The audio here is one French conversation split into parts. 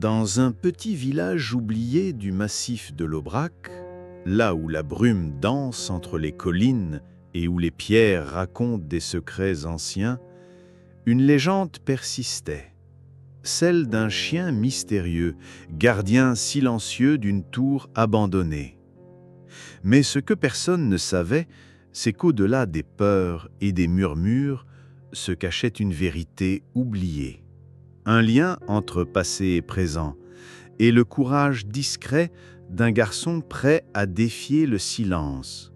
Dans un petit village oublié du massif de l'Aubrac, là où la brume danse entre les collines et où les pierres racontent des secrets anciens, une légende persistait, celle d'un chien mystérieux, gardien silencieux d'une tour abandonnée. Mais ce que personne ne savait, c'est qu'au-delà des peurs et des murmures se cachait une vérité oubliée. Un lien entre passé et présent, et le courage discret d'un garçon prêt à défier le silence.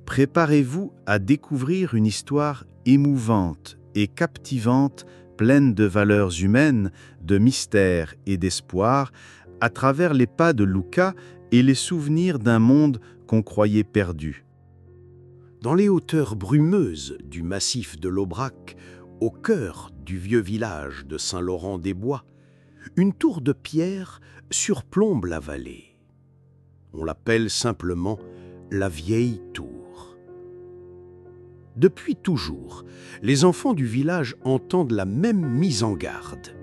Préparez-vous à découvrir une histoire émouvante et captivante, pleine de valeurs humaines, de mystère et d'espoir, à travers les pas de Luca et les souvenirs d'un monde qu'on croyait perdu. Dans les hauteurs brumeuses du massif de l'Aubrac, au cœur du vieux village de Saint-Laurent-des-Bois, une tour de pierre surplombe la vallée. On l'appelle simplement la vieille tour. Depuis toujours, les enfants du village entendent la même mise en garde.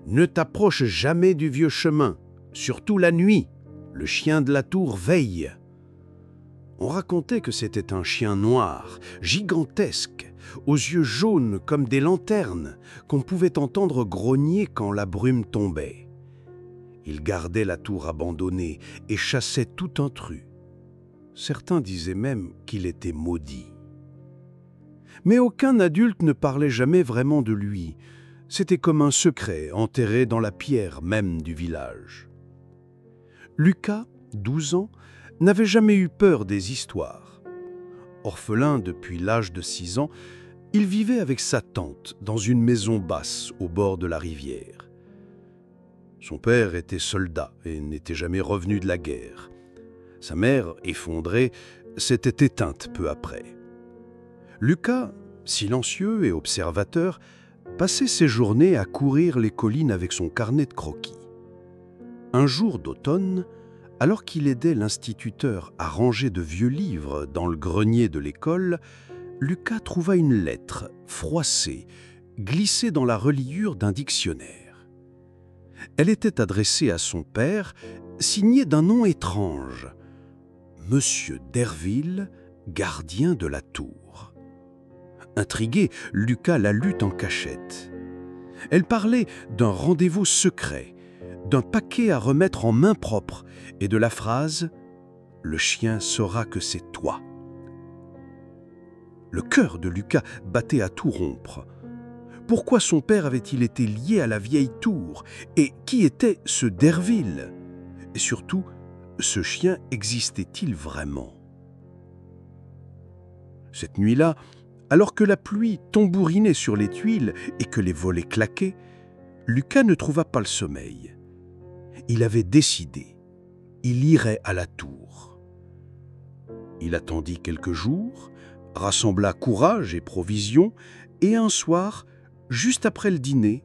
Ne t'approche jamais du vieux chemin, surtout la nuit. Le chien de la tour veille. On racontait que c'était un chien noir, gigantesque, aux yeux jaunes comme des lanternes, qu'on pouvait entendre grogner quand la brume tombait. Il gardait la tour abandonnée et chassait tout intrus. Certains disaient même qu'il était maudit. Mais aucun adulte ne parlait jamais vraiment de lui. C'était comme un secret enterré dans la pierre même du village. Lucas, 12 ans, n'avait jamais eu peur des histoires. Orphelin depuis l'âge de 6 ans, il vivait avec sa tante dans une maison basse au bord de la rivière. Son père était soldat et n'était jamais revenu de la guerre. Sa mère, effondrée, s'était éteinte peu après. Lucas, silencieux et observateur, passait ses journées à courir les collines avec son carnet de croquis. Un jour d'automne, alors qu'il aidait l'instituteur à ranger de vieux livres dans le grenier de l'école, Lucas trouva une lettre froissée, glissée dans la reliure d'un dictionnaire. Elle était adressée à son père, signée d'un nom étrange, Monsieur Derville, gardien de la tour. Intrigué, Lucas la lut en cachette. Elle parlait d'un rendez-vous secret, d'un paquet à remettre en main propre et de la phrase « Le chien saura que c'est toi ». Le cœur de Lucas battait à tout rompre. Pourquoi son père avait-il été lié à la vieille tour? Et qui était ce Derville? Et surtout, ce chien existait-il vraiment? Cette nuit-là, alors que la pluie tambourinait sur les tuiles et que les volets claquaient, Lucas ne trouva pas le sommeil. Il avait décidé, il irait à la tour. Il attendit quelques jours, rassembla courage et provisions, et un soir, juste après le dîner,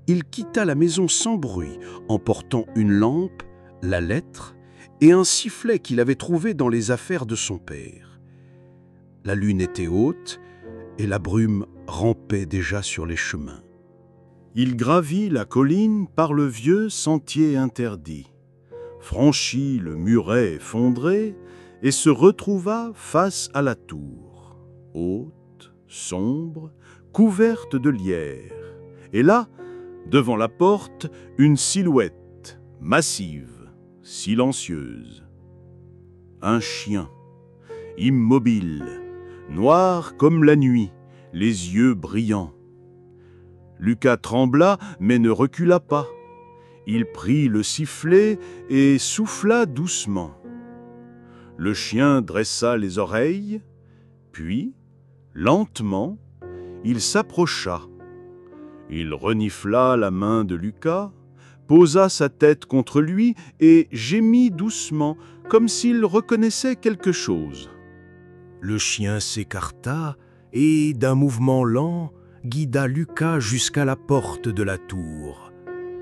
il quitta la maison sans bruit, emportant une lampe, la lettre et un sifflet qu'il avait trouvé dans les affaires de son père. La lune était haute et la brume rampait déjà sur les chemins. Il gravit la colline par le vieux sentier interdit, franchit le muret effondré et se retrouva face à la tour, haute, sombre, couverte de lierre. Et là, devant la porte, une silhouette massive, silencieuse. Un chien, immobile, noir comme la nuit, les yeux brillants. Lucas trembla, mais ne recula pas. Il prit le sifflet et souffla doucement. Le chien dressa les oreilles, puis, lentement, il s'approcha. Il renifla la main de Lucas, posa sa tête contre lui et gémit doucement, comme s'il reconnaissait quelque chose. Le chien s'écarta et, d'un mouvement lent, guida Lucas jusqu'à la porte de la tour.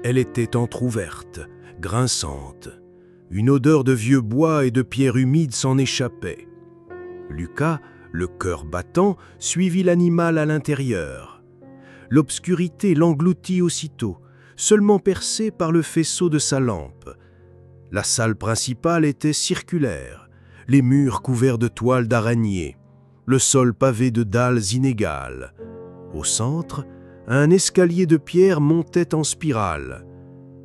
Elle était entr'ouverte, grinçante. Une odeur de vieux bois et de pierres humides s'en échappait. Lucas, le cœur battant, suivit l'animal à l'intérieur. L'obscurité l'engloutit aussitôt. seulement percée par le faisceau de sa lampe. La salle principale était circulaire, les murs couverts de toiles d'araignée, le sol pavé de dalles inégales. Au centre, un escalier de pierre montait en spirale.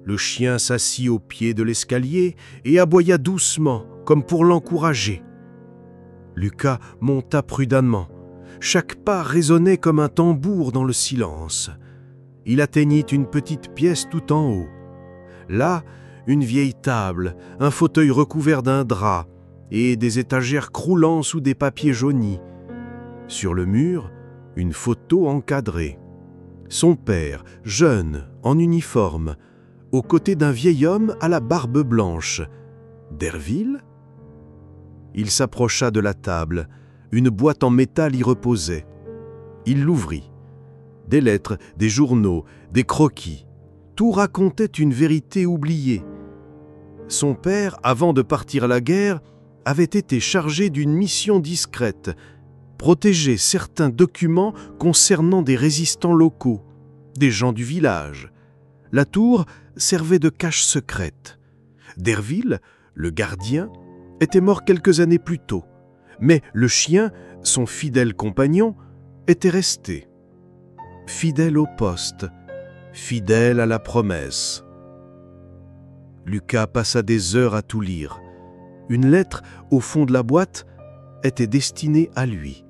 Le chien s'assit au pied de l'escalier et aboya doucement, comme pour l'encourager. Lucas monta prudemment. Chaque pas résonnait comme un tambour dans le silence. Il atteignit une petite pièce tout en haut. Là, une vieille table, un fauteuil recouvert d'un drap et des étagères croulant sous des papiers jaunis. Sur le mur, une photo encadrée. Son père, jeune, en uniforme, aux côtés d'un vieil homme à la barbe blanche. Derville ? Il s'approcha de la table. Une boîte en métal y reposait. Il l'ouvrit. Des lettres, des journaux, des croquis. Tout racontait une vérité oubliée. Son père, avant de partir à la guerre, avait été chargé d'une mission discrète, protéger certains documents concernant des résistants locaux, des gens du village. La tour servait de cache secrète. Derville, le gardien, était mort quelques années plus tôt, mais le chien, son fidèle compagnon, était resté. Fidèle au poste, fidèle à la promesse. Lucas passa des heures à tout lire. Une lettre, au fond de la boîte, était destinée à lui.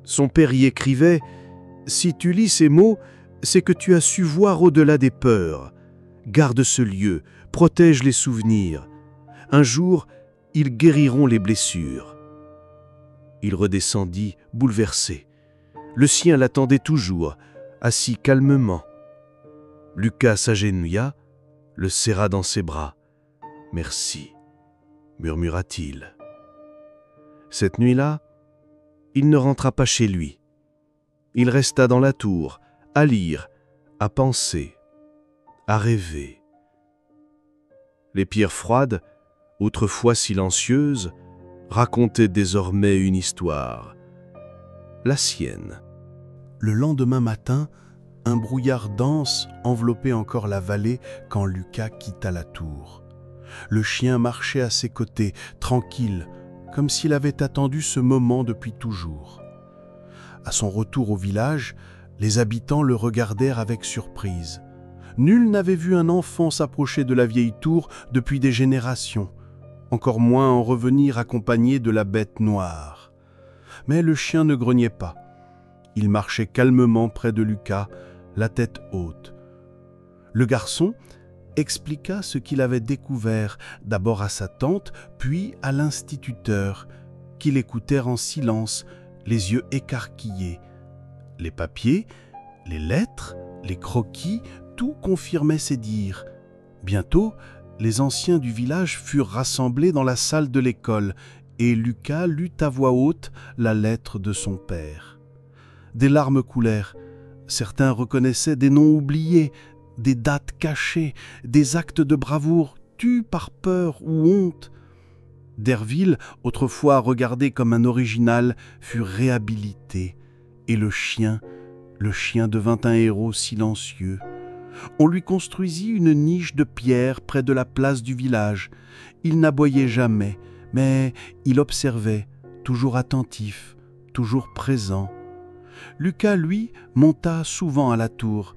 Son père y écrivait « Si tu lis ces mots, c'est que tu as su voir au-delà des peurs. Garde ce lieu, protège les souvenirs. Un jour, ils guériront les blessures. » Il redescendit, bouleversé. Le sien l'attendait toujours, assis calmement. Lucas s'agenouilla, le serra dans ses bras. « Merci », murmura-t-il. Cette nuit-là, il ne rentra pas chez lui. Il resta dans la tour, à lire, à penser, à rêver. Les pierres froides, autrefois silencieuses, racontaient désormais une histoire, la sienne. Le lendemain matin, un brouillard dense enveloppait encore la vallée quand Lucas quitta la tour. Le chien marchait à ses côtés, tranquille, comme s'il avait attendu ce moment depuis toujours. À son retour au village, les habitants le regardèrent avec surprise. Nul n'avait vu un enfant s'approcher de la vieille tour depuis des générations, encore moins en revenir accompagné de la bête noire. Mais le chien ne grognait pas. Il marchait calmement près de Lucas, la tête haute. Le garçon expliqua ce qu'il avait découvert, d'abord à sa tante, puis à l'instituteur, qui l'écoutèrent en silence, les yeux écarquillés. Les papiers, les lettres, les croquis, tout confirmait ses dires. Bientôt, les anciens du village furent rassemblés dans la salle de l'école, et Lucas lut à voix haute la lettre de son père. Des larmes coulèrent. Certains reconnaissaient des noms oubliés, des dates cachées, des actes de bravoure tus par peur ou honte. Derville, autrefois regardé comme un original, fut réhabilité, et le chien devint un héros silencieux. On lui construisit une niche de pierre près de la place du village. Il n'aboyait jamais, mais il observait, toujours attentif, toujours présent. Lucas, lui, monta souvent à la tour.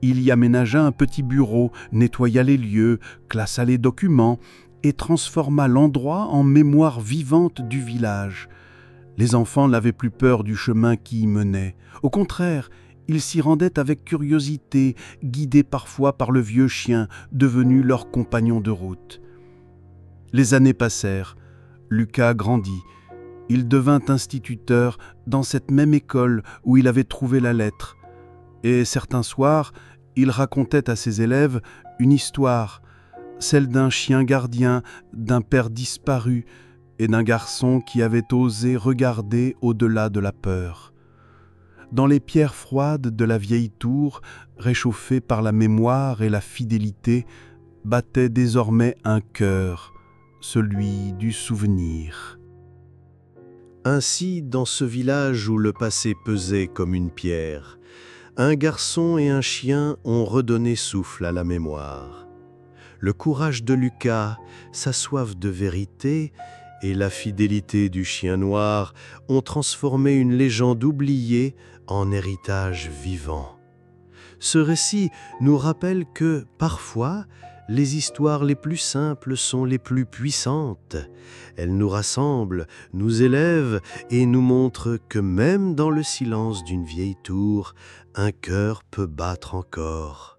Il y aménagea un petit bureau, nettoya les lieux, classa les documents et transforma l'endroit en mémoire vivante du village. Les enfants n'avaient plus peur du chemin qui y menait. Au contraire, ils s'y rendaient avec curiosité, guidés parfois par le vieux chien, devenu leur compagnon de route. Les années passèrent. Lucas grandit. Il devint instituteur dans cette même école où il avait trouvé la lettre. Et certains soirs, il racontait à ses élèves une histoire, celle d'un chien gardien, d'un père disparu et d'un garçon qui avait osé regarder au-delà de la peur. Dans les pierres froides de la vieille tour, réchauffées par la mémoire et la fidélité, battait désormais un cœur, celui du souvenir. Ainsi, dans ce village où le passé pesait comme une pierre, un garçon et un chien ont redonné souffle à la mémoire. Le courage de Lucas, sa soif de vérité et la fidélité du chien noir ont transformé une légende oubliée en héritage vivant. Ce récit nous rappelle que, parfois, les histoires les plus simples sont les plus puissantes. Elles nous rassemblent, nous élèvent et nous montrent que même dans le silence d'une vieille tour, un cœur peut battre encore.